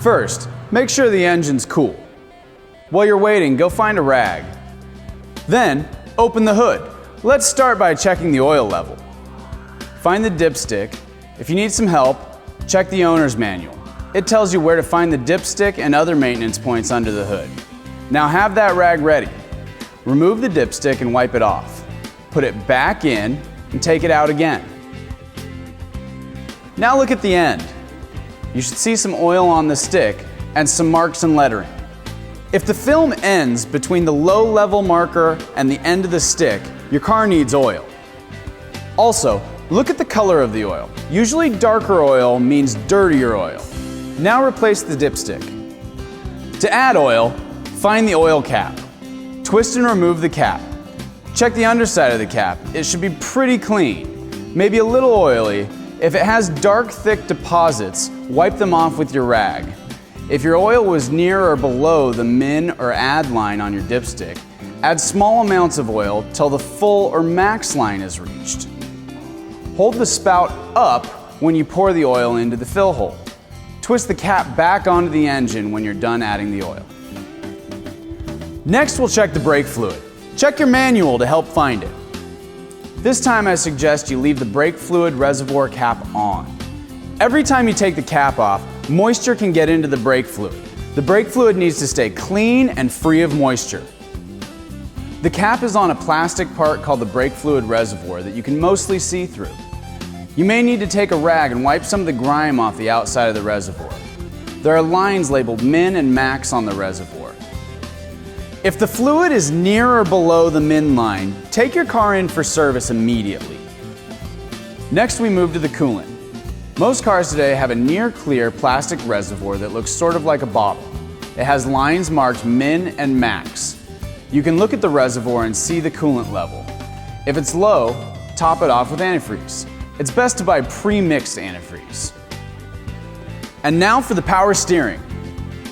First, make sure the engine's cool. While you're waiting, go find a rag. Then, open the hood. Let's start by checking the oil level. Find the dipstick. If you need some help, check the owner's manual. It tells you where to find the dipstick and other maintenance points under the hood. Now have that rag ready. Remove the dipstick and wipe it off. Put it back in and take it out again. Now look at the end. You should see some oil on the stick and some marks and lettering. If the film ends between the low level marker and the end of the stick, your car needs oil. Also, look at the color of the oil. Usually darker oil means dirtier oil. Now replace the dipstick. To add oil, find the oil cap. Twist and remove the cap. Check the underside of the cap. It should be pretty clean, maybe a little oily. If it has dark, thick deposits, wipe them off with your rag. If your oil was near or below the min or add line on your dipstick, add small amounts of oil till the full or max line is reached. Hold the spout up when you pour the oil into the fill hole. Twist the cap back onto the engine when you're done adding the oil. Next, we'll check the brake fluid. Check your manual to help find it. This time I suggest you leave the brake fluid reservoir cap on. Every time you take the cap off, moisture can get into the brake fluid. The brake fluid needs to stay clean and free of moisture. The cap is on a plastic part called the brake fluid reservoir that you can mostly see through. You may need to take a rag and wipe some of the grime off the outside of the reservoir. There are lines labeled min and max on the reservoir. If the fluid is near or below the min line, take your car in for service immediately. Next, we move to the coolant. Most cars today have a near clear plastic reservoir that looks sort of like a bottle. It has lines marked min and max. You can look at the reservoir and see the coolant level. If it's low, top it off with antifreeze. It's best to buy pre-mixed antifreeze. And now for the power steering.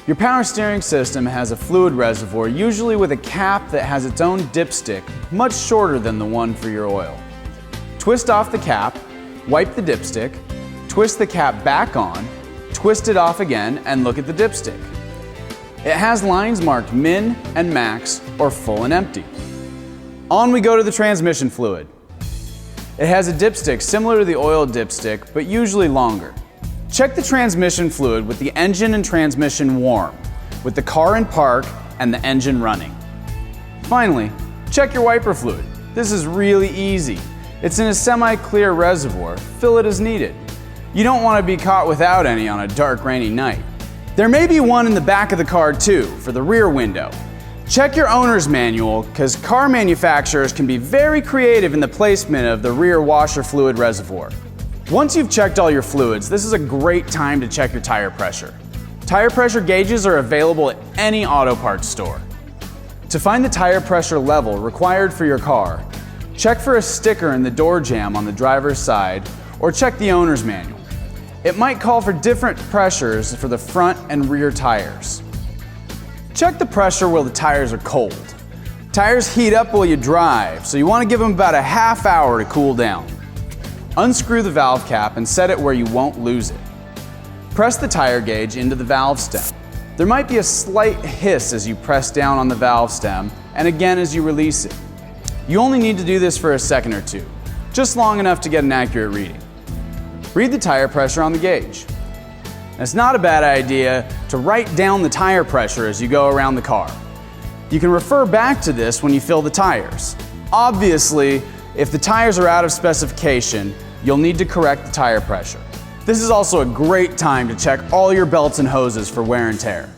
Your power steering system has a fluid reservoir, usually with a cap that has its own dipstick, much shorter than the one for your oil. Twist off the cap, wipe the dipstick, twist the cap back on, twist it off again, and look at the dipstick. It has lines marked min and max, or full and empty. On we go to the transmission fluid. It has a dipstick similar to the oil dipstick, but usually longer. Check the transmission fluid with the engine and transmission warm, with the car in park and the engine running. Finally, check your wiper fluid. This is really easy. It's in a semi-clear reservoir. Fill it as needed. You don't want to be caught without any on a dark, rainy night. There may be one in the back of the car too, for the rear window. Check your owner's manual, because car manufacturers can be very creative in the placement of the rear washer fluid reservoir. Once you've checked all your fluids, this is a great time to check your tire pressure. Tire pressure gauges are available at any auto parts store. To find the tire pressure level required for your car, check for a sticker in the door jamb on the driver's side or check the owner's manual. It might call for different pressures for the front and rear tires. Check the pressure while the tires are cold. Tires heat up while you drive, so you want to give them about a half hour to cool down. Unscrew the valve cap and set it where you won't lose it. Press the tire gauge into the valve stem. There might be a slight hiss as you press down on the valve stem and again as you release it. You only need to do this for a second or two, just long enough to get an accurate reading. Read the tire pressure on the gauge. And it's not a bad idea to write down the tire pressure as you go around the car. You can refer back to this when you fill the tires. Obviously, if the tires are out of specification, you'll need to correct the tire pressure. This is also a great time to check all your belts and hoses for wear and tear.